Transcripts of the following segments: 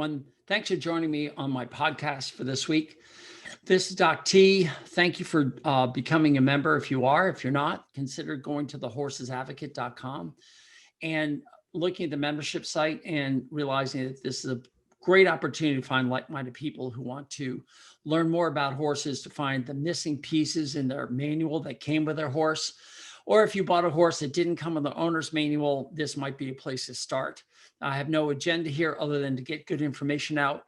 everyone. Thanks for joining me on my podcast for this week. This is Doc T. Thank you for becoming a member. If you are, if you're not, consider going to thehorsesadvocate.com and looking at the membership site and realizing that this is a great opportunity to find like-minded people who want to learn more about horses, to find the missing pieces in their manual that came with their horse. Or if you bought a horse that didn't come with the owner's manual, this might be a place to start. I have no agenda here other than to get good information out.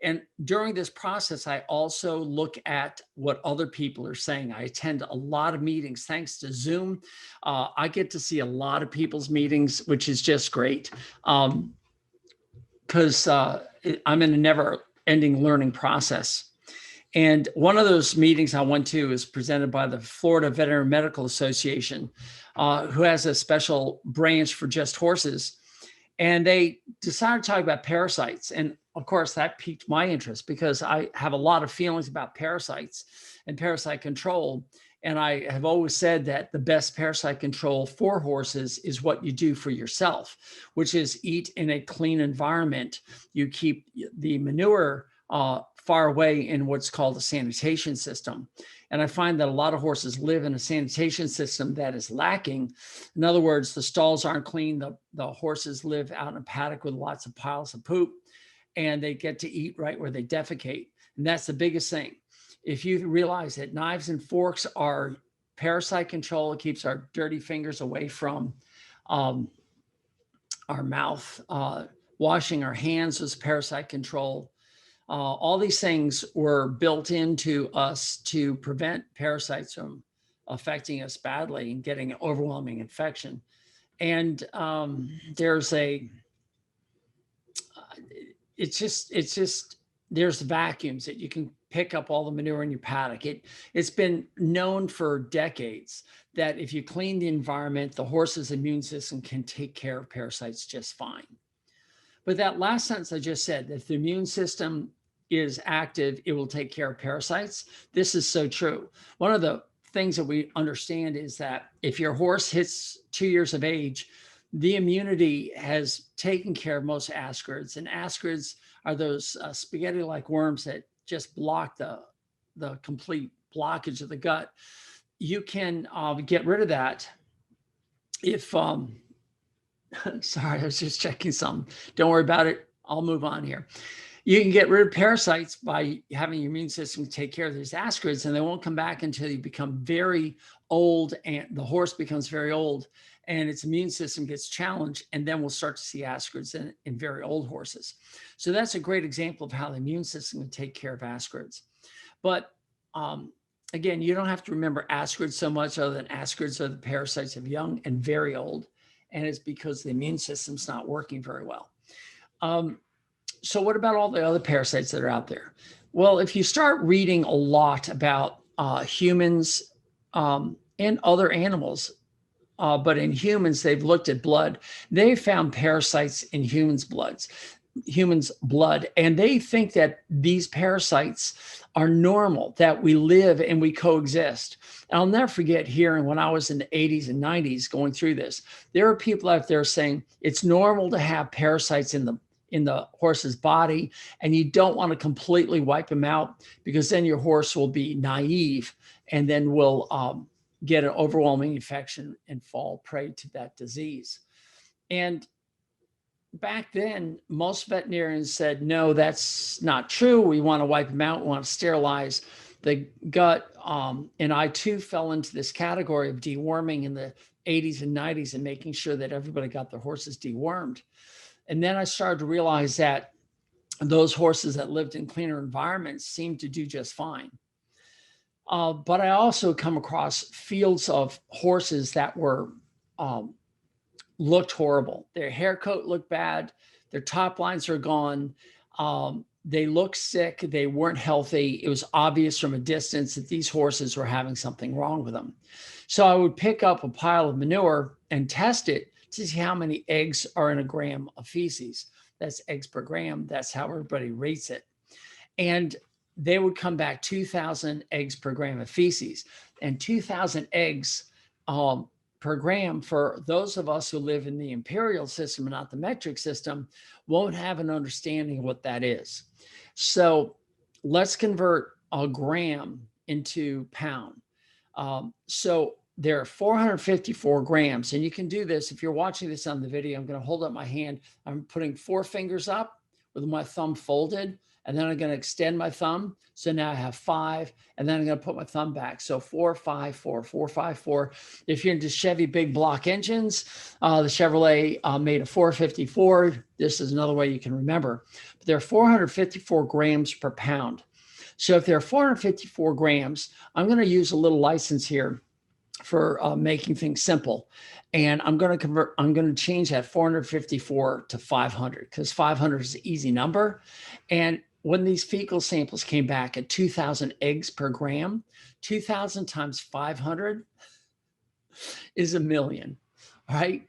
And during this process, I also look at what other people are saying. I attend a lot of meetings thanks to Zoom. I get to see a lot of people's meetings, which is just great because I'm in a never-ending learning process. And one of those meetings I went to is presented by the Florida Veterinary Medical Association, who has a special branch for just horses. And they decided to talk about parasites. And of course, that piqued my interest because I have a lot of feelings about parasites and parasite control. And I have always said that the best parasite control for horses is what you do for yourself, which is eat in a clean environment. You keep the manure far away in what's called a sanitation system. And I find that a lot of horses live in a sanitation system that is lacking. In other words, the stalls aren't clean. The horses live out in a paddock with lots of piles of poop, and they get to eat right where they defecate. And that's the biggest thing. If you realize that knives and forks are parasite control, it keeps our dirty fingers away from our mouth. Washing our hands is parasite control. All these things were built into us to prevent parasites from affecting us badly and getting an overwhelming infection. And there's vacuums that you can pick up all the manure in your paddock. It's been known for decades that if you clean the environment, the horse's immune system can take care of parasites just fine. But that last sentence I just said, that if the immune system is active, it will take care of parasites. This is so true. One of the things that we understand is that if your horse hits 2 years of age, the immunity has taken care of most ascarids. And ascarids are those spaghetti-like worms that just block the complete blockage of the gut. You can get rid of that if... Sorry, I was just checking something. Don't worry about it. I'll move on here. You can get rid of parasites by having your immune system take care of these ascarids, and they won't come back until you become very old and the horse becomes very old and its immune system gets challenged, and then we'll start to see ascarids in very old horses. So that's a great example of how the immune system can take care of ascarids. But again, you don't have to remember ascarids so much other than ascarids are the parasites of young and very old. And it's because the immune system's not working very well. So what about all the other parasites that are out there? Well, if you start reading a lot about humans and other animals, but in humans, they've looked at blood. They found parasites in humans' blood, and they think that these parasites are normal, that we live and we coexist. And I'll never forget hearing when I was in the 80s and 90s going through this, there are people out there saying it's normal to have parasites in the horse's body, and you don't want to completely wipe them out because then your horse will be naive and then will get an overwhelming infection and fall prey to that disease. And back then, most veterinarians said, no, that's not true. We want to wipe them out. We want to sterilize the gut. And I too fell into this category of deworming in the 80s and 90s and making sure that everybody got their horses dewormed. And then I started to realize that those horses that lived in cleaner environments seemed to do just fine. But I also come across fields of horses that were looked horrible. Their hair coat looked bad. Their top lines are gone. They looked sick. They weren't healthy. It was obvious from a distance that these horses were having something wrong with them. So I would pick up a pile of manure and test it to see how many eggs are in a gram of feces. That's eggs per gram. That's how everybody rates it. And they would come back 2,000 eggs per gram of feces. And 2,000 eggs per gram, for those of us who live in the imperial system and not the metric system, won't have an understanding of what that is. So let's convert a gram into pound. So there are 454 grams, and you can do this. If you're watching this on the video, I'm going to hold up my hand. I'm putting 4 fingers up with my thumb folded, and then I'm going to extend my thumb. So now I have 5, and then I'm going to put my thumb back. So 4, 5, 4, 4, 5, 4. If you're into Chevy big block engines, the Chevrolet made a 454. This is another way you can remember. But there are 454 grams per pound. So if there are 454 grams, I'm going to use a little license here for making things simple. And I'm going to change that 454 to 500, because 500 is an easy number. And when these fecal samples came back at 2,000 eggs per gram, 2,000 times 500 is 1,000,000, right?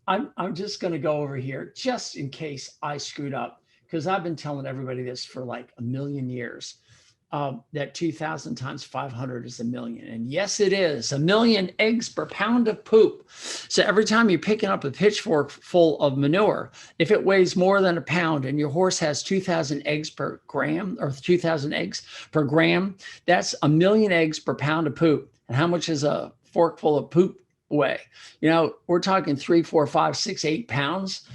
I'm just going to go over here just in case I screwed up, because I've been telling everybody this for like 1,000,000 years. That 2,000 times 500 is 1,000,000. And yes, it is 1,000,000 eggs per pound of poop. So every time you're picking up a pitchfork full of manure, if it weighs more than a pound and your horse has 2,000 eggs per gram, or 2,000 eggs per gram, that's 1,000,000 eggs per pound of poop. And how much is a fork full of poop weigh? You know, we're talking 3, 4, 5, 6, 8 pounds,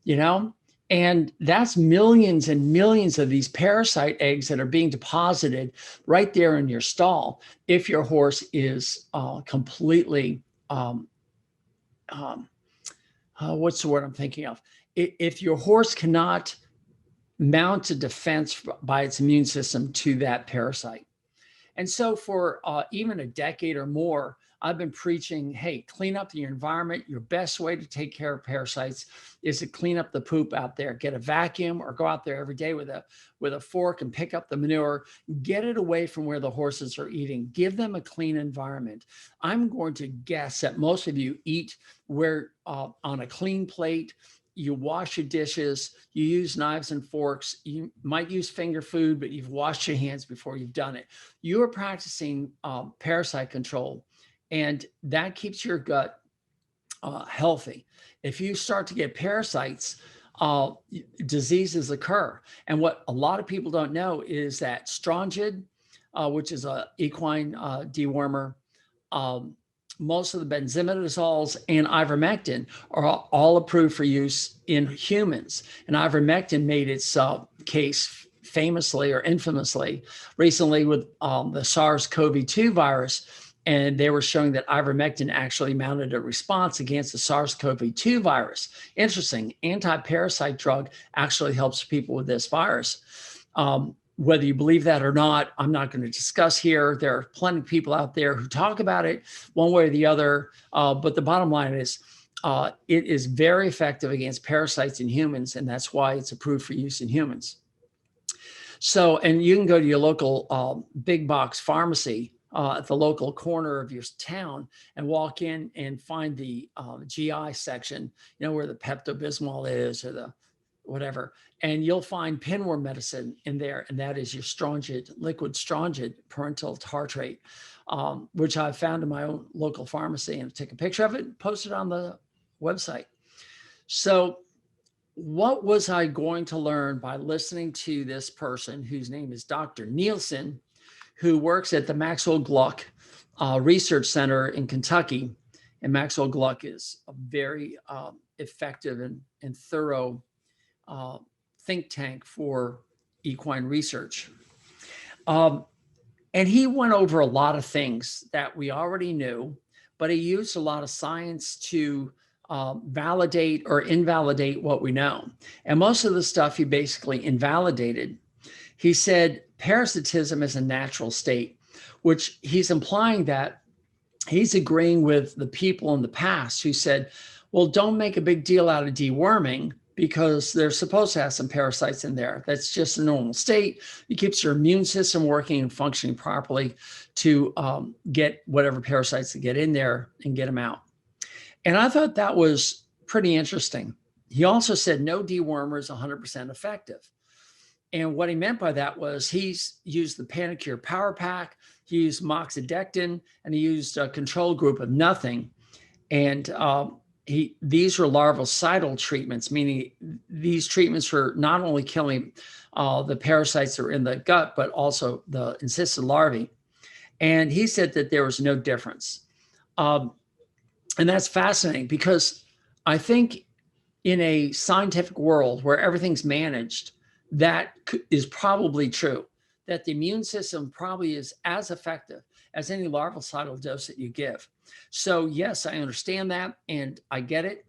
you know? And that's millions and millions of these parasite eggs that are being deposited right there in your stall if your horse is completely, what's the word I'm thinking of? If your horse cannot mount a defense by its immune system to that parasite. And so for even a decade or more, I've been preaching, hey, clean up your environment. Your best way to take care of parasites is to clean up the poop out there. Get a vacuum or go out there every day with a fork and pick up the manure. Get it away from where the horses are eating. Give them a clean environment. I'm going to guess that most of you eat where on a clean plate. You wash your dishes, you use knives and forks, you might use finger food, but you've washed your hands before you've done it. You are practicing parasite control, and that keeps your gut healthy. If you start to get parasites, diseases occur. And what a lot of people don't know is that Strongid, which is an equine dewormer, most of the benzimidazoles and ivermectin are all approved for use in humans. And ivermectin made its case famously or infamously recently with the SARS-CoV-2 virus. And they were showing that ivermectin actually mounted a response against the SARS-CoV-2 virus. Interesting, anti-parasite drug actually helps people with this virus. Whether you believe that or not, I'm not going to discuss here. There are plenty of people out there who talk about it one way or the other. But the bottom line is it is very effective against parasites in humans, and that's why it's approved for use in humans. So, and you can go to your local big box pharmacy at the local corner of your town and walk in and find the GI section, you know, where the Pepto-Bismol is or the whatever, and you'll find pinworm medicine in there, and that is your Strongid, liquid Strongid parenteral tartrate, which I found in my own local pharmacy, and take a picture of it and post it on the website. So what was I going to learn by listening to this person whose name is Dr. Nielsen, who works at the Maxwell Gluck Research Center in Kentucky? And Maxwell Gluck is a very effective and thorough think tank for equine research. And he went over a lot of things that we already knew, but he used a lot of science to validate or invalidate what we know. And most of the stuff he basically invalidated. He said parasitism is a natural state, which he's implying that he's agreeing with the people in the past who said, well, don't make a big deal out of deworming, because they're supposed to have some parasites in there. That's just a normal state. It keeps your immune system working and functioning properly to get whatever parasites to get in there and get them out. And I thought that was pretty interesting. He also said no dewormer is 100% effective. And what he meant by that was he's used the Panacure Power Pack, he used moxidectin, and he used a control group of nothing. And these were larvicidal treatments, meaning these treatments were not only killing the parasites that were in the gut, but also the encysted larvae. And he said that there was no difference. Um, and that's fascinating because I think in a scientific world where everything's managed, that is probably true, that the immune system probably is as effective as any larvicidal dose that you give. So yes, I understand that and I get it.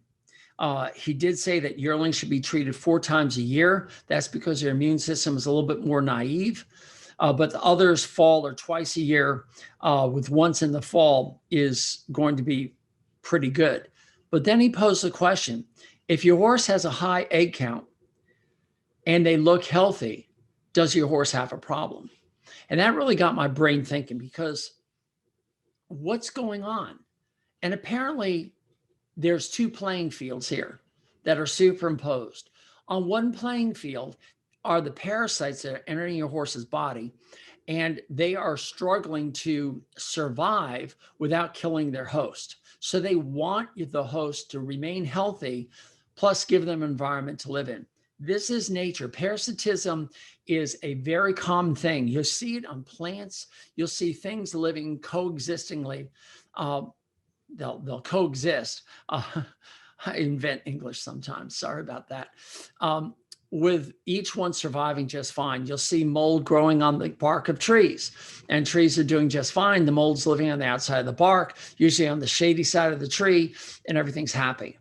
He did say that yearlings should be treated 4 times a year. That's because their immune system is a little bit more naive. But the others, fall or twice a year, with once in the fall, is going to be pretty good. But then he posed the question, if your horse has a high egg count and they look healthy, does your horse have a problem? And that really got my brain thinking, because what's going on? And apparently there's 2 playing fields here that are superimposed. On one playing field are the parasites that are entering your horse's body, and they are struggling to survive without killing their host. So they want the host to remain healthy, plus give them an environment to live in. This is nature. Parasitism is a very common thing. You'll see it on plants. You'll see things living coexistingly. They'll coexist. I invent English sometimes. Sorry about that. With each one surviving just fine. You'll see mold growing on the bark of trees, and trees are doing just fine. The mold's living on the outside of the bark, usually on the shady side of the tree, and everything's happy.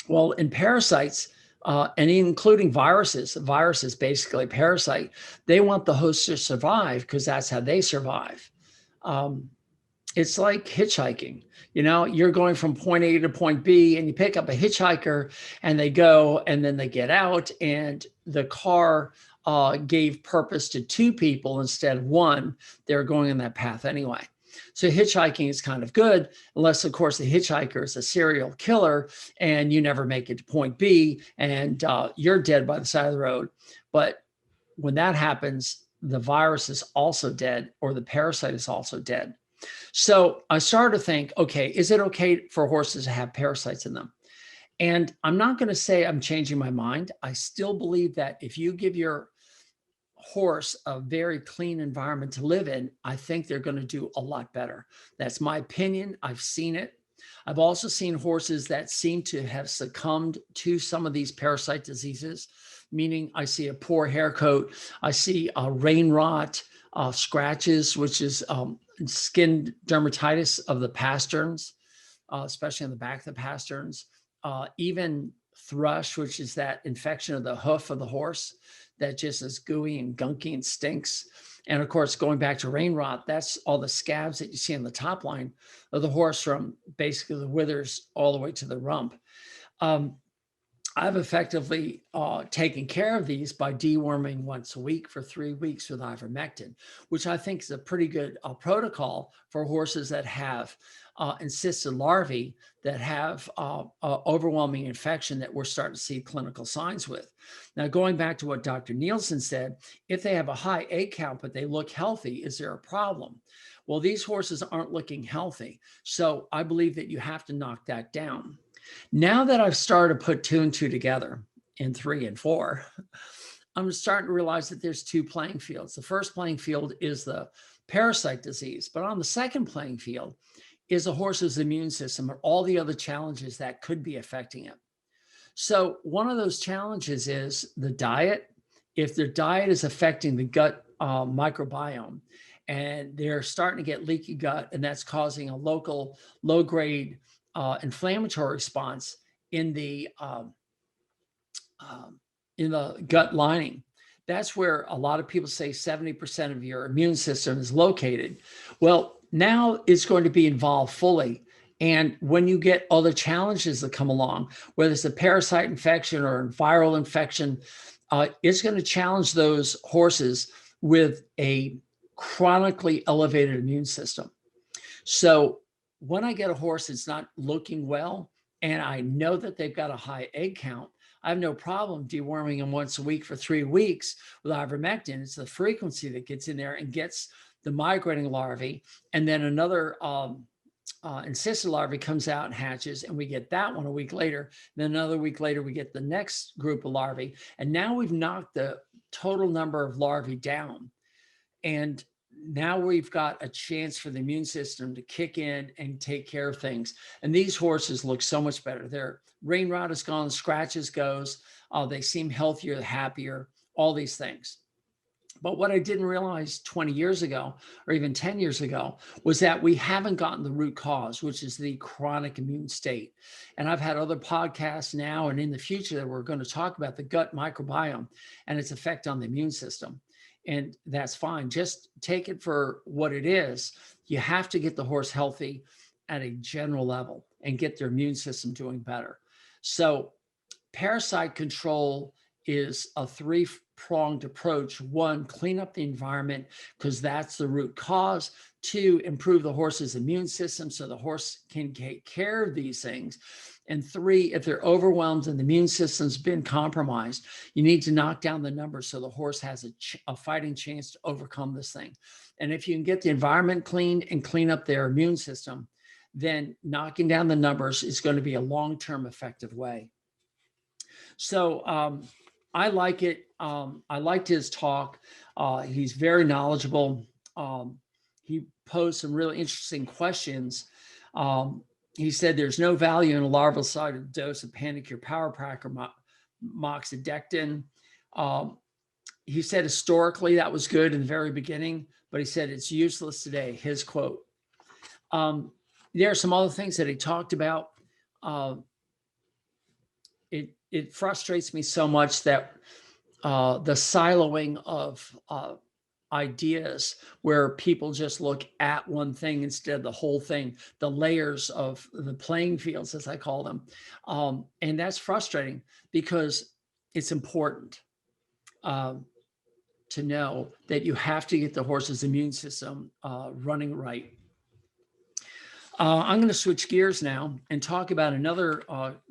Well, in parasites, and including viruses basically a parasite, they want the host to survive because that's how they survive. It's like hitchhiking. You're going from point A to point B, and you pick up a hitchhiker and they go, and then they get out, and the car gave purpose to 2 people instead of 1. They're going in that path anyway. So hitchhiking is kind of good, unless, of course, the hitchhiker is a serial killer and you never make it to point B, and you're dead by the side of the road. But when that happens, the virus is also dead, or the parasite is also dead. So I started to think, okay, is it okay for horses to have parasites in them? And I'm not going to say I'm changing my mind. I still believe that if you give your horse a very clean environment to live in, I think they're going to do a lot better. That's my opinion. I've seen it. I've also seen horses that seem to have succumbed to some of these parasite diseases, meaning I see a poor hair coat, I see a rain rot, scratches, which is skin dermatitis of the pasterns, especially on the back of the pasterns, even thrush, which is that infection of the hoof of the horse that just is gooey and gunky and stinks. And of course, going back to rain rot, that's all the scabs that you see on the top line of the horse, from basically the withers all the way to the rump. I've effectively taken care of these by deworming once a week for 3 weeks with ivermectin, which I think is a pretty good protocol for horses that have encysted larvae that have overwhelming infection that we're starting to see clinical signs with. Now, going back to what Dr. Nielsen said, if they have a high egg count, but they look healthy, is there a problem? Well, these horses aren't looking healthy. So I believe that you have to knock that down. Now that I've started to put 2 and 2 together in 3 and 4, I'm starting to realize that there's 2 playing fields. The first playing field is the parasite disease, but on the second playing field is a horse's immune system and all the other challenges that could be affecting it. So one of those challenges is the diet. If their diet is affecting the gut microbiome, and they're starting to get leaky gut, and that's causing a local low-grade inflammatory response in the gut lining. That's where a lot of people say 70% of your immune system is located. Well, now it's going to be involved fully. And when you get other challenges that come along, whether it's a parasite infection or a viral infection, it's going to challenge those horses with a chronically elevated immune system. So when I get a horse that's not looking well, and I know that they've got a high egg count, I have no problem deworming them once a week for 3 weeks with ivermectin. It's the frequency that gets in there and gets the migrating larvae. And then another encysted larvae comes out and hatches, and we get that one a week later. Then another week later, we get the next group of larvae. And now we've knocked the total number of larvae down. And now we've got a chance for the immune system to kick in and take care of things. And these horses look so much better. Their rain rot is gone, scratches goes. They seem healthier, happier, all these things. But what I didn't realize 20 years ago, or even 10 years ago, was that we haven't gotten the root cause, which is the chronic immune state. And I've had other podcasts now and in the future that we're going to talk about the gut microbiome and its effect on the immune system. And that's fine. Just take it for what it is. You have to get the horse healthy at a general level and get their immune system doing better. So parasite control is a three-pronged approach. One, clean up the environment because that's the root cause. Two, improve the horse's immune system so the horse can take care of these things. And three, if they're overwhelmed and the immune system's been compromised, you need to knock down the numbers so the horse has a fighting chance to overcome this thing. And if you can get the environment cleaned and clean up their immune system, then knocking down the numbers is going to be a long-term effective way. So I like it. I liked his talk. He's very knowledgeable. He posed some really interesting questions. He said there's no value in a larval-sided dose of Panacure Power Pack or moxidectin. He said historically that was good in the very beginning, but he said it's useless today, his quote. There are some other things that he talked about. It frustrates me so much that the siloing of ideas where people just look at one thing instead of the whole thing, the layers of the playing fields, as I call them. And that's frustrating because it's important to know that you have to get the horse's immune system running right. I'm going to switch gears now and talk about another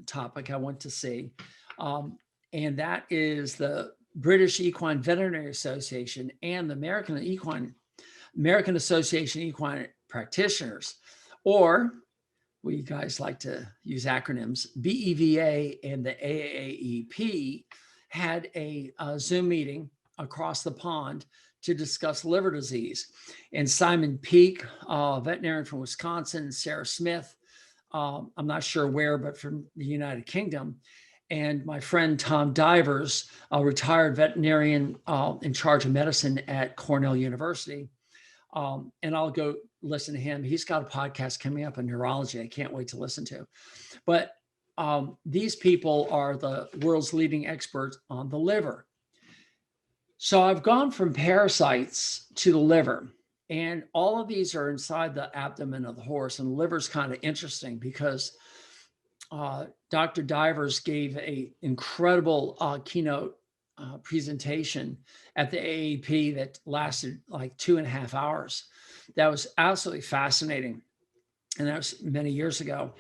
topic I want to see, and that is the British Equine Veterinary Association and the American Association of Equine Practitioners, or we guys like to use acronyms, BEVA and the AAEP had a Zoom meeting across the pond to discuss liver disease. And Simon Peake, veterinarian from Wisconsin, and Sarah Smith, I'm not sure where, but from the United Kingdom, and my friend Tom Divers, a retired veterinarian in charge of medicine at Cornell University. And I'll go listen to him. He's got a podcast coming up on neurology I can't wait to listen to. But these people are the world's leading experts on the liver. So I've gone from parasites to the liver, and all of these are inside the abdomen of the horse. And the liver is kind of interesting because Dr. Divers gave an incredible keynote presentation at the AAP that lasted like 2.5 hours. That was absolutely fascinating. And that was many years ago.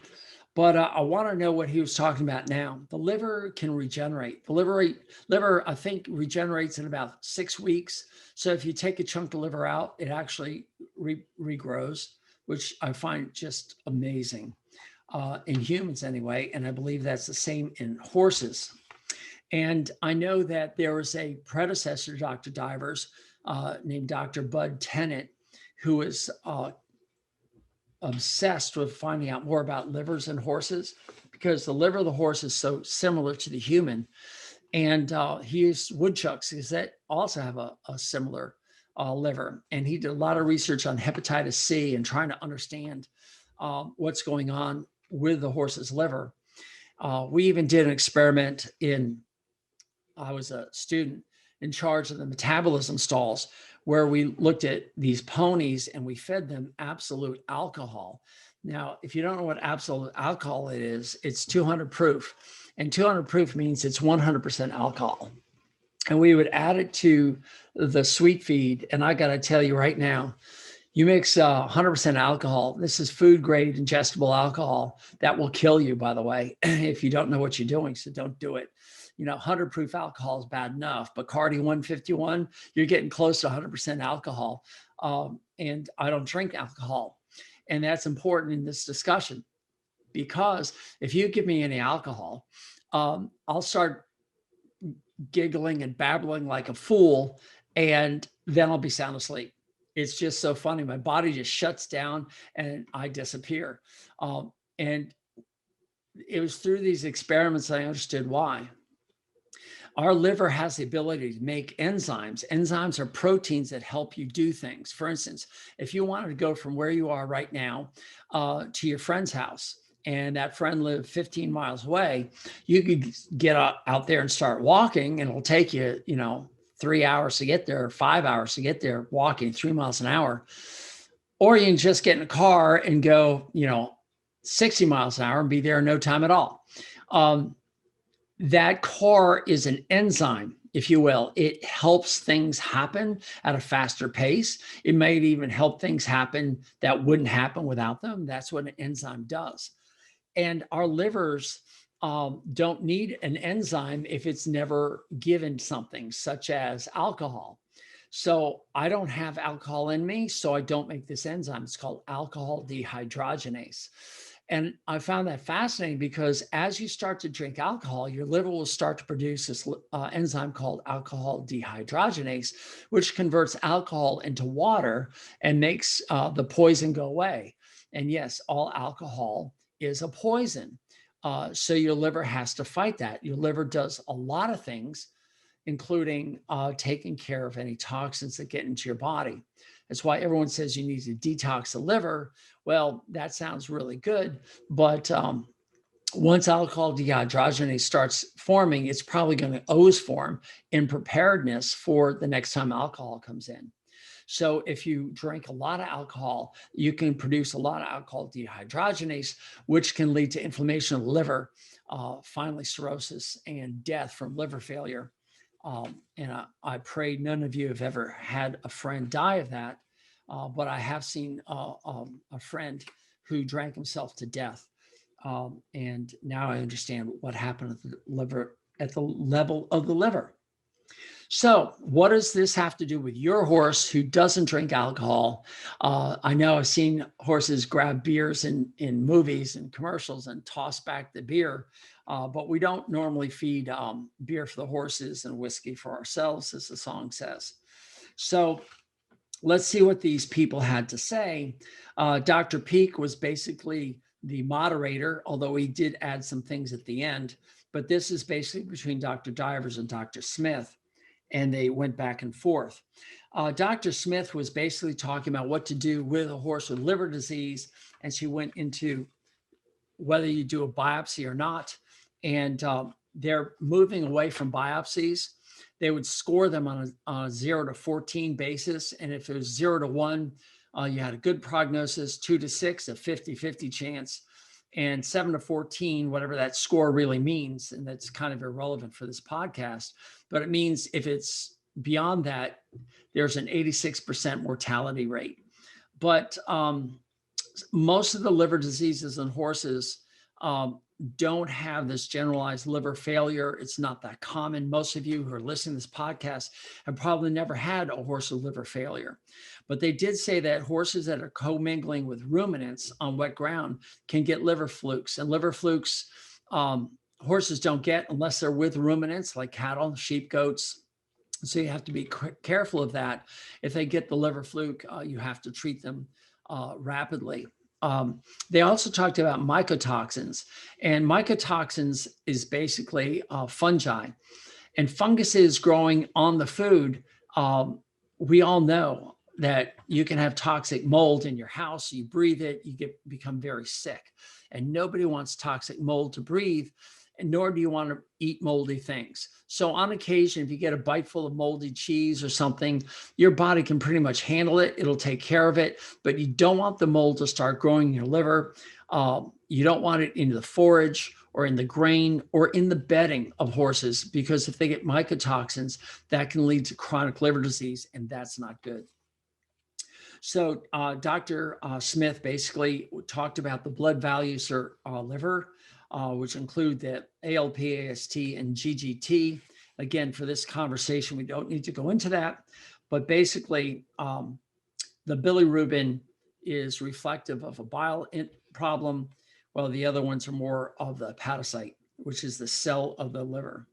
But I want to know what he was talking about now. The liver can regenerate. The liver, I think, regenerates in about 6 weeks. So if you take a chunk of liver out, it actually regrows, which I find just amazing in humans anyway. And I believe that's the same in horses. And I know that there was a predecessor to Dr. Divers named Dr. Bud Tennant, who was obsessed with finding out more about livers in horses because the liver of the horse is so similar to the human. And he used woodchucks because that also have a similar liver. And he did a lot of research on hepatitis C and trying to understand what's going on with the horse's liver. We even did an experiment I was a student in charge of the metabolism stalls, where we looked at these ponies and we fed them absolute alcohol. Now, if you don't know what absolute alcohol it is, it's 200 proof. And 200 proof means it's 100% alcohol. And we would add it to the sweet feed. And I got to tell you right now, you mix 100% alcohol. This is food grade ingestible alcohol that will kill you, by the way, if you don't know what you're doing. So don't do it. 100 proof alcohol is bad enough, but Cardi 151, you're getting close to 100% alcohol. And I don't drink alcohol. And that's important in this discussion, because if you give me any alcohol, I'll start giggling and babbling like a fool, and then I'll be sound asleep. It's just so funny. My body just shuts down and I disappear. And it was through these experiments I understood why. Our liver has the ability to make enzymes. Enzymes are proteins that help you do things. For instance, if you wanted to go from where you are right now to your friend's house, and that friend lived 15 miles away, you could get out there and start walking, and it'll take you, 3 hours to get there, 5 hours to get there, walking 3 miles an hour. Or you can just get in a car and go, 60 miles an hour and be there in no time at all. That car is an enzyme, if you will. It helps things happen at a faster pace. It might even help things happen that wouldn't happen without them. That's what an enzyme does. And our livers don't need an enzyme if it's never given something, such as alcohol. So I don't have alcohol in me, so I don't make this enzyme. It's called alcohol dehydrogenase. And I found that fascinating, because as you start to drink alcohol, your liver will start to produce this enzyme called alcohol dehydrogenase, which converts alcohol into water and makes the poison go away. And yes, all alcohol is a poison. So your liver has to fight that. Your liver does a lot of things, including taking care of any toxins that get into your body. That's why everyone says you need to detox the liver. Well, that sounds really good, but once alcohol dehydrogenase starts forming, it's probably going to always form in preparedness for the next time alcohol comes in. So if you drink a lot of alcohol, you can produce a lot of alcohol dehydrogenase, which can lead to inflammation of the liver, finally cirrhosis, and death from liver failure. And I pray none of you have ever had a friend die of that, but I have seen a friend who drank himself to death. And now I understand what happened at the liver, at the level of the liver. So what does this have to do with your horse who doesn't drink alcohol? I know I've seen horses grab beers in movies and commercials and toss back the beer, but we don't normally feed beer for the horses and whiskey for ourselves, as the song says. So let's see what these people had to say. Dr. Peak was basically the moderator, although he did add some things at the end. But this is basically between Dr. Divers and Dr. Smith, and they went back and forth. Dr. Smith was basically talking about what to do with a horse with liver disease, and she went into whether you do a biopsy or not. And they're moving away from biopsies. They would score them on a 0 to 14 basis. And if it was 0 to 1, you had a good prognosis, 2 to 6, a 50-50 chance, and 7 to 14, whatever that score really means. And that's kind of irrelevant for this podcast, but it means if it's beyond that, there's an 86% mortality rate. But most of the liver diseases in horses don't have this generalized liver failure. It's not that common. Most of you who are listening to this podcast have probably never had a horse with liver failure. But they did say that horses that are commingling with ruminants on wet ground can get liver flukes. And liver flukes, horses don't get unless they're with ruminants like cattle, sheep, goats. So you have to be careful of that. If they get the liver fluke, you have to treat them rapidly. They also talked about mycotoxins, and mycotoxins is basically fungi, and funguses growing on the food. We all know that you can have toxic mold in your house. You breathe it, you become very sick, and nobody wants toxic mold to breathe, and nor do you want to eat moldy things. So on occasion, if you get a bite full of moldy cheese or something, your body can pretty much handle it. It'll take care of it, but you don't want the mold to start growing in your liver. You don't want it into the forage or in the grain or in the bedding of horses, because if they get mycotoxins, that can lead to chronic liver disease, and that's not good. So Dr. Smith basically talked about the blood values for liver, which include the ALP, AST, and GGT. Again, for this conversation, we don't need to go into that, but basically the bilirubin is reflective of a bile problem, while the other ones are more of the hepatocyte, which is the cell of the liver.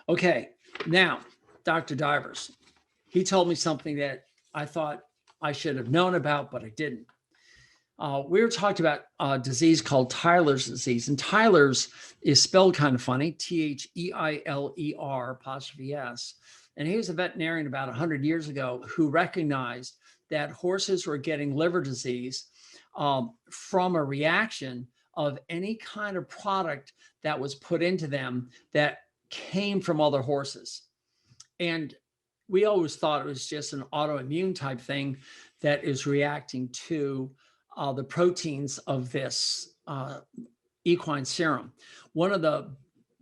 Okay, now, Dr. Divers, he told me something that I thought I should have known about, but I didn't. We were talking about a disease called Tyler's disease, and Tyler's is spelled kind of funny, Theiler''S. And he was a veterinarian about 100 years ago who recognized that horses were getting liver disease from a reaction of any kind of product that was put into them that came from other horses. And we always thought it was just an autoimmune type thing that is reacting to the proteins of this equine serum. One of the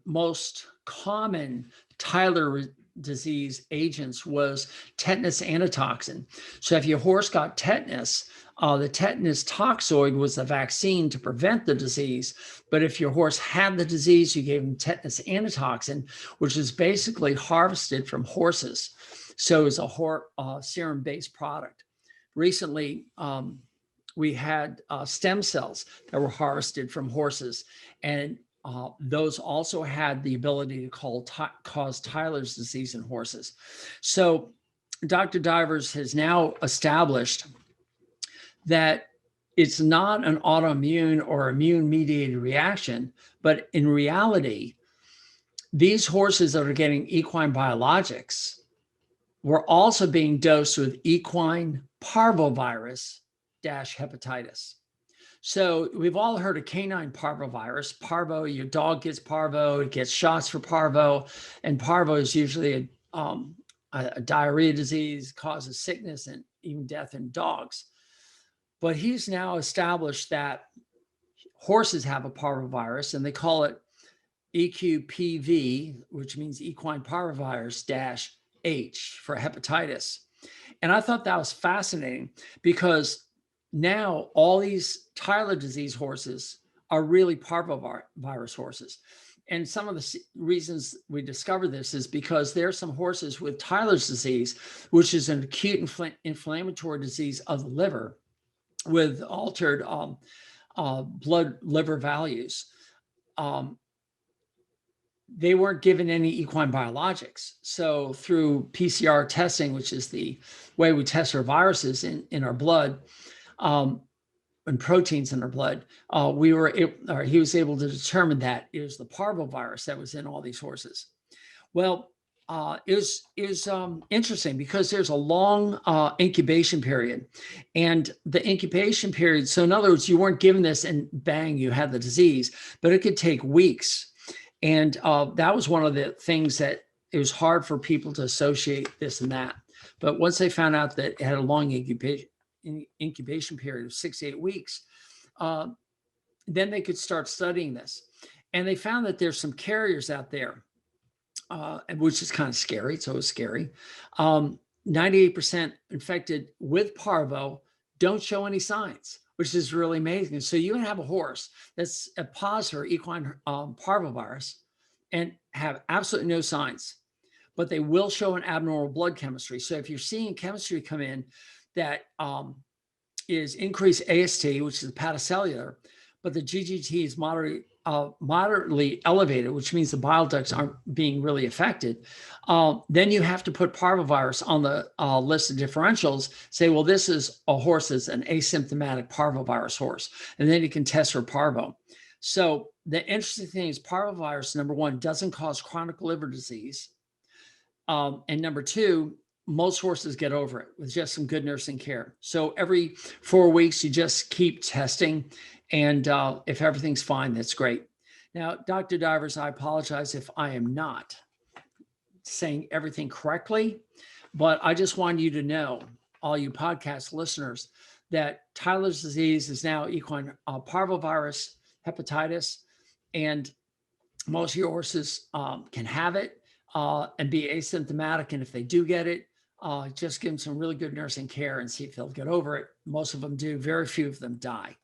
most common Tyler disease agents was tetanus antitoxin. So if your horse got tetanus, the tetanus toxoid was the vaccine to prevent the disease. But if your horse had the disease, you gave him tetanus antitoxin, which is basically harvested from horses. So it's a serum-based product. Recently, we had stem cells that were harvested from horses, and those also had the ability to cause Tyler's disease in horses. So Dr. Divers has now established that it's not an autoimmune or immune-mediated reaction, but in reality, these horses that are getting equine biologics were also being dosed with equine parvovirus hepatitis. So we've all heard of canine parvovirus. Parvo, your dog gets parvo, it gets shots for parvo, and parvo is usually a diarrhea disease, causes sickness and even death in dogs. But he's now established that horses have a parvovirus, and they call it EQPV, which means equine parvovirus H for hepatitis. And I thought that was fascinating because now all these Tyler disease horses are really parvovirus horses. And some of the reasons we discovered this is because there are some horses with Tyler's disease, which is an acute inflammatory disease of the liver with altered blood liver values. They weren't given any equine biologics. So through PCR testing, which is the way we test for viruses in our blood, and proteins in our blood, he was able to determine that it was the parvovirus that was in all these horses. Well, it was interesting because there's a long incubation period, and the incubation period. So in other words, you weren't given this and bang, you had the disease, but it could take weeks. And that was one of the things that it was hard for people to associate this and that. But once they found out that it had a long incubation period of 6 to 8 weeks, then they could start studying this. And they found that there's some carriers out there, which is kind of scary. It's always scary. 98% infected with parvo don't show any signs, which is really amazing. So you can have a horse that's a positive for equine parvovirus and have absolutely no signs, but they will show an abnormal blood chemistry. So if you're seeing chemistry come in that is increased AST, which is hepatocellular, but the GGT is moderately elevated, which means the bile ducts aren't being really affected, then you have to put parvovirus on the list of differentials, say, well, this is a horse that's an asymptomatic parvovirus horse, and then you can test for parvo. So the interesting thing is parvovirus, number one, doesn't cause chronic liver disease. And number two, most horses get over it with just some good nursing care. So every 4 weeks, you just keep testing. And if everything's fine, that's great. Now, Dr. Divers, I apologize if I am not saying everything correctly, but I just want you to know, all you podcast listeners, that Tyler's disease is now equine parvovirus hepatitis, and most of your horses can have it and be asymptomatic. And if they do get it, just give them some really good nursing care and see if they'll get over it. Most of them do. Very few of them die.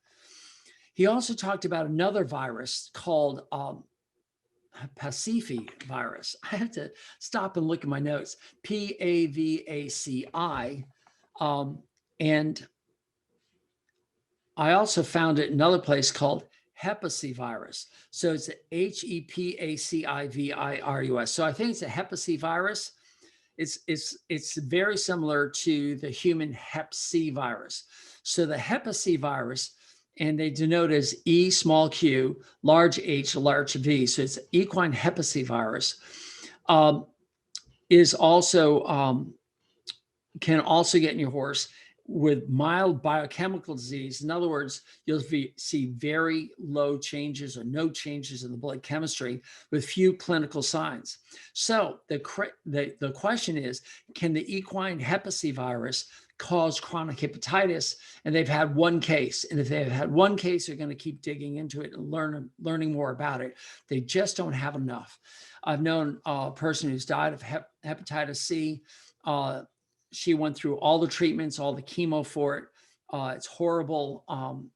He also talked about another virus called Pacifi virus. I have to stop and look at my notes. PAVACI. And I also found it in another place called Hepacy virus. So it's HEPACIVIRUS. So I think it's a Hepacy virus. It's very similar to the human Hep C virus. So the Hep C virus, and they denote as E small q, large H, large V. So it's equine Hep C virus. Is also can also get in your horse with mild biochemical disease. In other words, you'll see very low changes or no changes in the blood chemistry with few clinical signs. So the question is, can the equine Hep C virus cause chronic hepatitis? And they've had one case. And if they've had one case, they're going to keep digging into it and learning more about it. They just don't have enough. I've known a person who's died of hepatitis C. She went through all the treatments, all the chemo for it. It's horrible.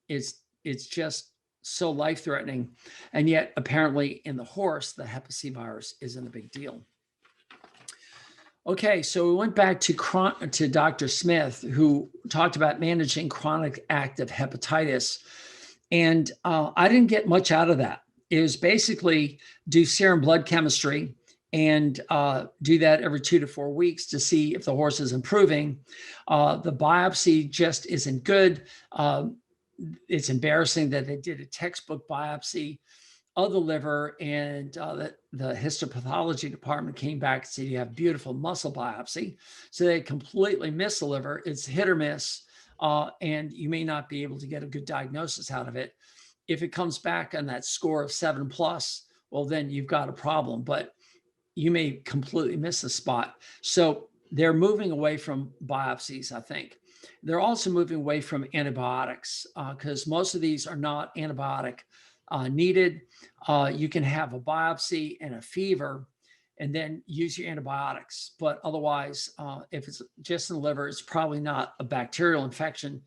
It's just so life-threatening. And yet, apparently, in the horse, the Hep C virus isn't a big deal. Okay, so we went back to Dr. Smith, who talked about managing chronic active hepatitis. And I didn't get much out of that. It was basically do serum blood chemistry and do that every 2 to 4 weeks to see if the horse is improving. The biopsy just isn't good. It's embarrassing that they did a textbook biopsy of the liver, and the histopathology department came back and said, you have beautiful muscle biopsy. So they completely missed the liver. It's hit or miss, and you may not be able to get a good diagnosis out of it. If it comes back on that score of 7+, well, then you've got a problem. But you may completely miss the spot. So they're moving away from biopsies, I think. They're also moving away from antibiotics because most of these are not antibiotic needed. You can have a biopsy and a fever and then use your antibiotics. But otherwise, if it's just in the liver, it's probably not a bacterial infection.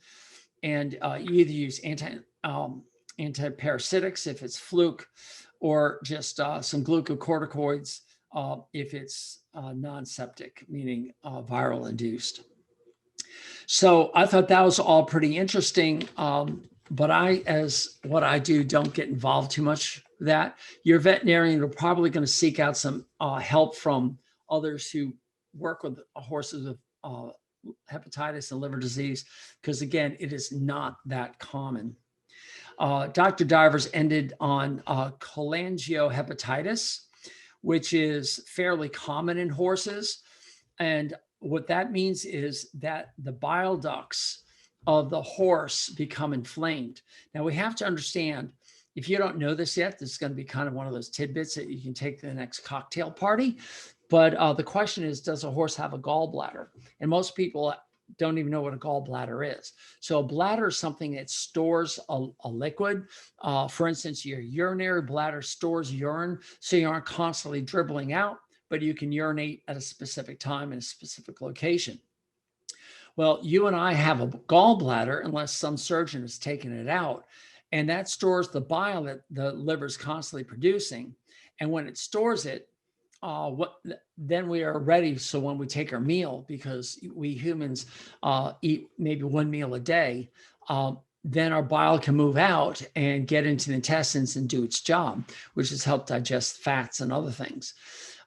And you either use antiparasitics if it's fluke, or just some glucocorticoids if it's non-septic, meaning viral induced. So I thought that was all pretty interesting. But as what I do, don't get involved too much with that. Your veterinarian are probably going to seek out some help from others who work with horses with hepatitis and liver disease, because again, it is not that common. Dr. Divers ended on cholangiohepatitis, which is fairly common in horses. And what that means is that the bile ducts of the horse become inflamed. Now we have to understand, if you don't know this yet, this is going to be kind of one of those tidbits that you can take to the next cocktail party. But the question is, does a horse have a gallbladder? And most people don't even know what a gallbladder is. So a bladder is something that stores a liquid. For instance, your urinary bladder stores urine, so you aren't constantly dribbling out, but you can urinate at a specific time in a specific location. Well, you and I have a gallbladder then some surgeon has taken it out, and that stores the bile that the liver is constantly producing. And when it stores it, then we are ready. So when we take our meal, because we humans eat maybe one meal a day, then our bile can move out and get into the intestines and do its job, which is help digest fats and other things.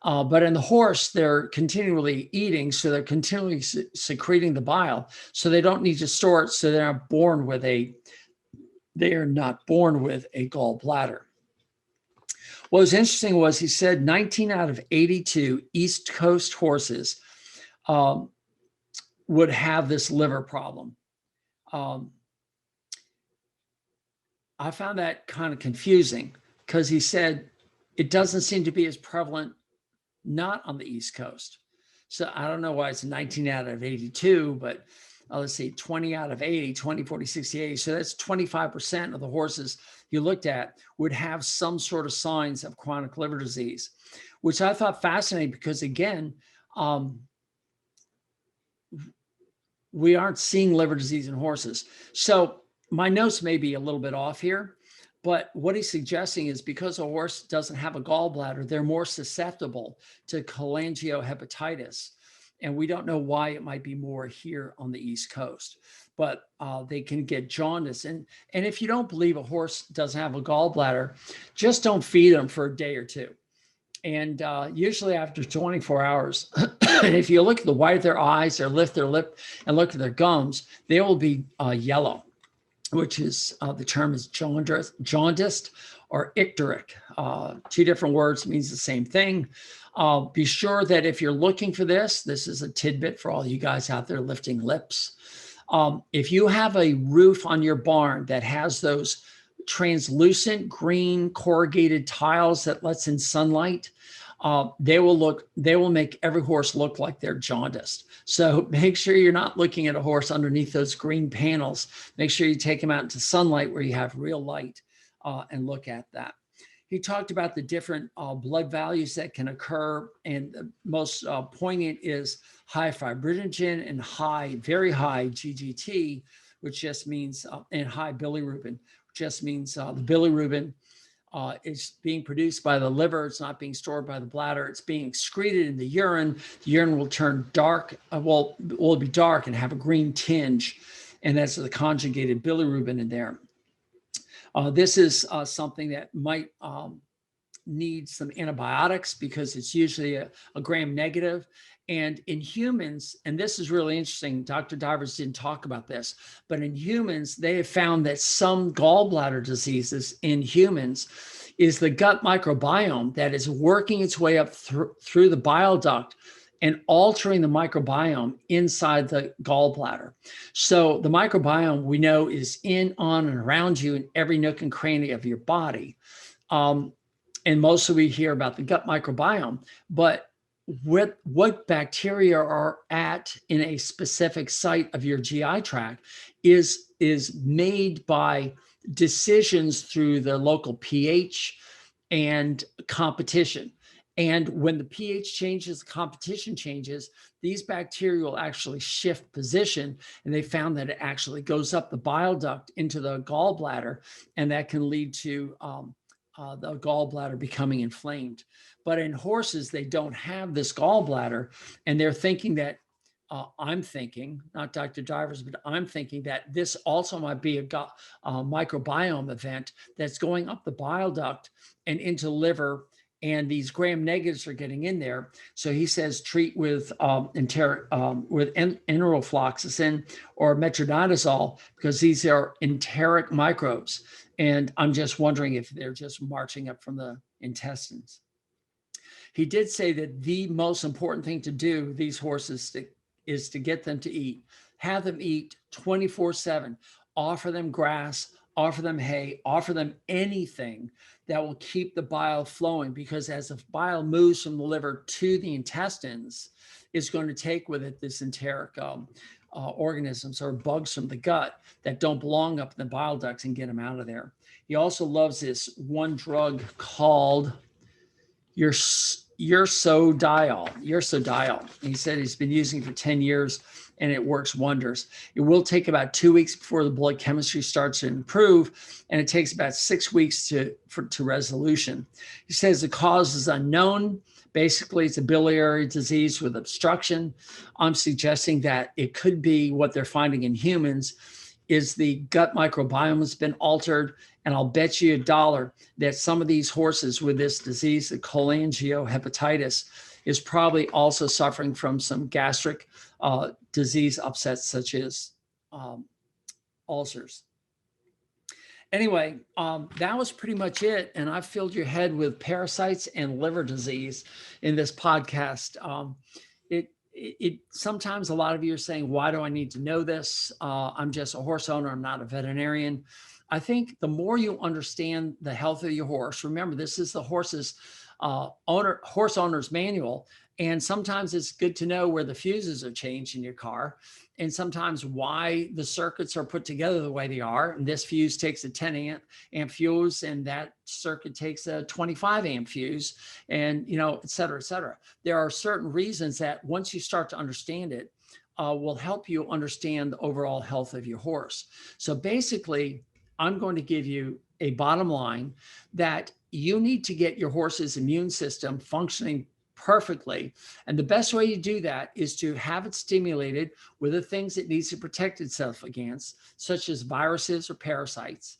But in the horse, they're continually eating, so they're continually secreting the bile, so they don't need to store it. So they are not born with a gallbladder. What was interesting was he said 19 out of 82 East Coast horses would have this liver problem. I found that kind of confusing because he said it doesn't seem to be as prevalent not on the East Coast. So I don't know why it's 19 out of 82, but let's see, 20 out of 80, 20, 40, 60, 80. So that's 25% of the horses you looked at would have some sort of signs of chronic liver disease, which I thought fascinating because, again, we aren't seeing liver disease in horses. So my notes may be a little bit off here, but what he's suggesting is because a horse doesn't have a gallbladder, they're more susceptible to cholangiohepatitis. And we don't know why it might be more here on the East Coast, but they can get jaundice. And if you don't believe a horse doesn't have a gallbladder, just don't feed them for a day or two. And usually after 24 hours, and if you look at the white of their eyes or lift their lip and look at their gums, they will be yellow, which is the term is jaundiced or icteric. Two different words, means the same thing. Be sure that if you're looking for this is a tidbit for all you guys out there lifting lips. If you have a roof on your barn that has those translucent green corrugated tiles that lets in sunlight, they will make every horse look like they're jaundiced. So make sure you're not looking at a horse underneath those green panels. Make sure you take them out into sunlight where you have real light and look at that. He talked about the different blood values that can occur, and the most poignant is high fibrinogen and very high GGT, which just means, and high bilirubin, which just means the bilirubin is being produced by the liver. It's not being stored by the bladder. It's being excreted in the urine. The urine will turn dark, will be dark and have a green tinge, and that's the conjugated bilirubin in there. This is something that might need some antibiotics because it's usually a gram negative. And in humans, and this is really interesting, Dr. Divers didn't talk about this, but in humans, they have found that some gallbladder diseases in humans is the gut microbiome that is working its way up through the bile duct and altering the microbiome inside the gallbladder. So the microbiome we know is in, on, and around you in every nook and cranny of your body. And mostly we hear about the gut microbiome, but what bacteria are at in a specific site of your GI tract is made by decisions through the local pH and competition. And when the pH changes, the competition changes, these bacteria will actually shift position. And they found that it actually goes up the bile duct into the gallbladder, and that can lead to the gallbladder becoming inflamed. But in horses, they don't have this gallbladder, and they're thinking that, I'm thinking, not Dr. Divers, but I'm thinking that this also might be a microbiome event that's going up the bile duct and into the liver, and these gram negatives are getting in there. So he says treat with enterofloxacin or metronidazole, because these are enteric microbes. And I'm just wondering if they're just marching up from the intestines. He did say that the most important thing to do with these horses is to get them to eat. Have them eat 24/7. Offer them grass, offer them hay, offer them anything that will keep the bile flowing, because as the bile moves from the liver to the intestines, it's going to take with it this enteric organisms or bugs from the gut that don't belong up in the bile ducts, and get them out of there. He also loves this one drug called ursodiol. He said he's been using it for 10 years and it works wonders. It will take about 2 weeks before the blood chemistry starts to improve, and it takes about 6 weeks to resolution. He says the cause is unknown. Basically, it's a biliary disease with obstruction. I'm suggesting that it could be what they're finding in humans is the gut microbiome has been altered. And I'll bet you $1 that some of these horses with this disease, the cholangiohepatitis, is probably also suffering from some gastric disease upsets such as ulcers. Anyway, that was pretty much it. And I've filled your head with parasites and liver disease in this podcast. It sometimes a lot of you are saying, why do I need to know this? I'm just a horse owner. I'm not a veterinarian. I think the more you understand the health of your horse, remember, this is the horse owner's manual. And sometimes it's good to know where the fuses are changed in your car, and sometimes why the circuits are put together the way they are. And this fuse takes a 10 amp fuse, and that circuit takes a 25 amp fuse, and, et cetera, et cetera. There are certain reasons that once you start to understand it, will help you understand the overall health of your horse. So basically, I'm going to give you a bottom line that you need to get your horse's immune system functioning perfectly. And the best way you do that is to have it stimulated with the things it needs to protect itself against, such as viruses or parasites.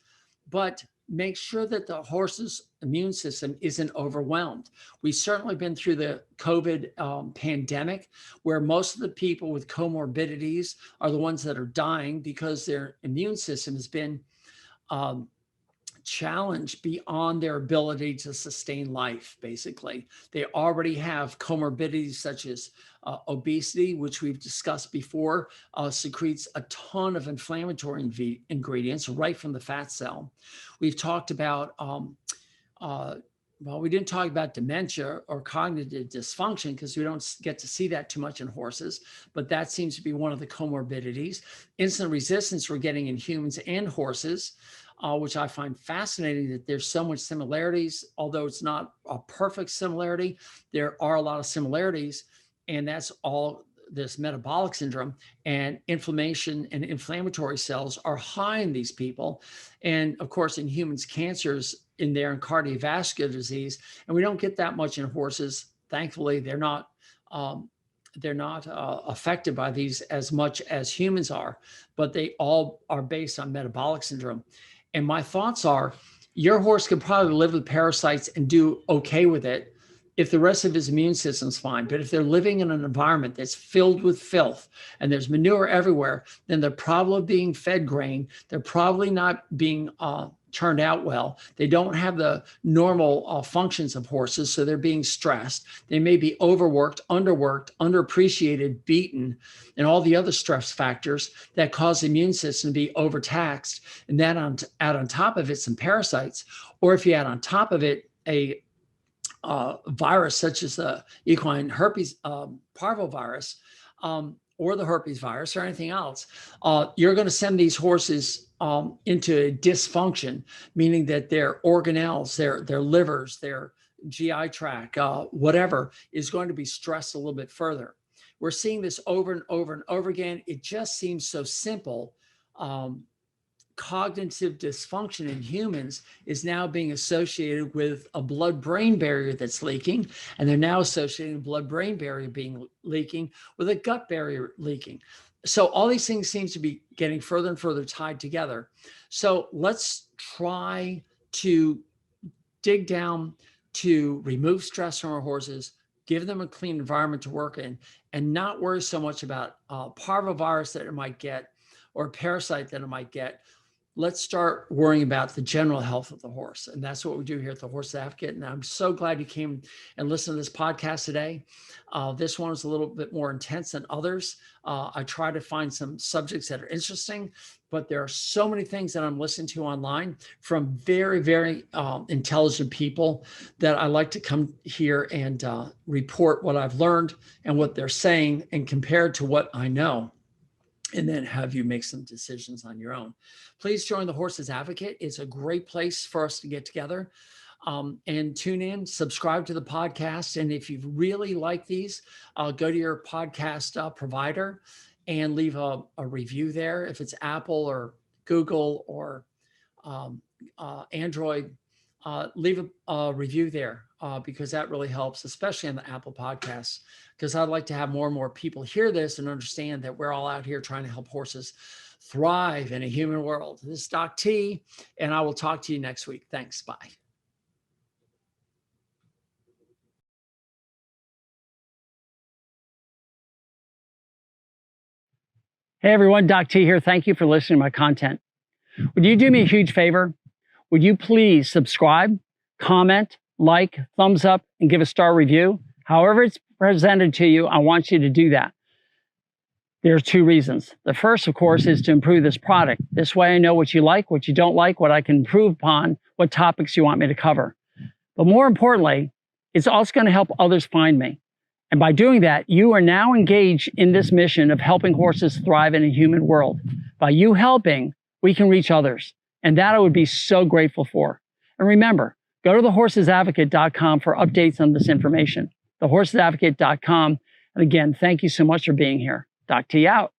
But make sure that the horse's immune system isn't overwhelmed. We've certainly been through the COVID pandemic, where most of the people with comorbidities are the ones that are dying because their immune system has been challenged beyond their ability to sustain life. Basically, they already have comorbidities such as obesity, which we've discussed before, secretes a ton of inflammatory ingredients right from the fat cell. We've talked about well, we didn't talk about dementia or cognitive dysfunction because we don't get to see that too much in horses, but that seems to be one of the comorbidities. Insulin resistance we're getting in humans and horses, which I find fascinating that there's so much similarities. Although it's not a perfect similarity, there are a lot of similarities, and that's all this metabolic syndrome, and inflammation and inflammatory cells are high in these people. And of course, in humans, cancers in there and cardiovascular disease. And we don't get that much in horses. Thankfully, they're not affected by these as much as humans are, but they all are based on metabolic syndrome. And my thoughts are, your horse can probably live with parasites and do okay with it if the rest of his immune system's fine. But if they're living in an environment that's filled with filth and there's manure everywhere, then they're probably being fed grain. They're probably not being turned out well. They don't have the normal functions of horses, so they're being stressed. They may be overworked, underworked, underappreciated, beaten, and all the other stress factors that cause the immune system to be overtaxed. And then add on top of it some parasites, or if you add on top of it a virus such as the equine herpes parvovirus, or the herpes virus or anything else, you're going to send these horses into dysfunction, meaning that their organelles, their livers, their GI tract, whatever, is going to be stressed a little bit further. We're seeing this over and over and over again. It just seems so simple. Cognitive dysfunction in humans is now being associated with a blood-brain barrier that's leaking, and they're now associating blood-brain barrier being leaking with a gut barrier leaking. So all these things seem to be getting further and further tied together. So let's try to dig down to remove stress from our horses, give them a clean environment to work in, and not worry so much about parvovirus that it might get or parasite that it might get. Let's start worrying about the general health of the horse. And that's what we do here at the Horse Advocate. And I'm so glad you came and listened to this podcast today. This one is a little bit more intense than others. I try to find some subjects that are interesting, but there are so many things that I'm listening to online from very, very intelligent people that I like to come here and report what I've learned and what they're saying and compare it to what I know, and then have you make some decisions on your own. Please join the Horses Advocate. It's a great place for us to get together and tune in, subscribe to the podcast. And if you really like these, go to your podcast provider and leave a review there. If it's Apple or Google or Android, leave a review there because that really helps, especially on the Apple Podcasts, because I'd like to have more and more people hear this and understand that we're all out here trying to help horses thrive in a human world. This is Doc T, and I will talk to you next week. Thanks. Bye. Hey, everyone. Doc T here. Thank you for listening to my content. Would you do me a huge favor? Would you please subscribe, comment, like, thumbs up, and give a star review? However it's presented to you, I want you to do that. There are two reasons. The first, of course, is to improve this product. This way I know what you like, what you don't like, what I can improve upon, what topics you want me to cover. But more importantly, it's also going to help others find me. And by doing that, you are now engaged in this mission of helping horses thrive in a human world. By you helping, we can reach others. And that I would be so grateful for. And remember, go to thehorsesadvocate.com for updates on this information. Thehorsesadvocate.com. And again, thank you so much for being here. Doc T out.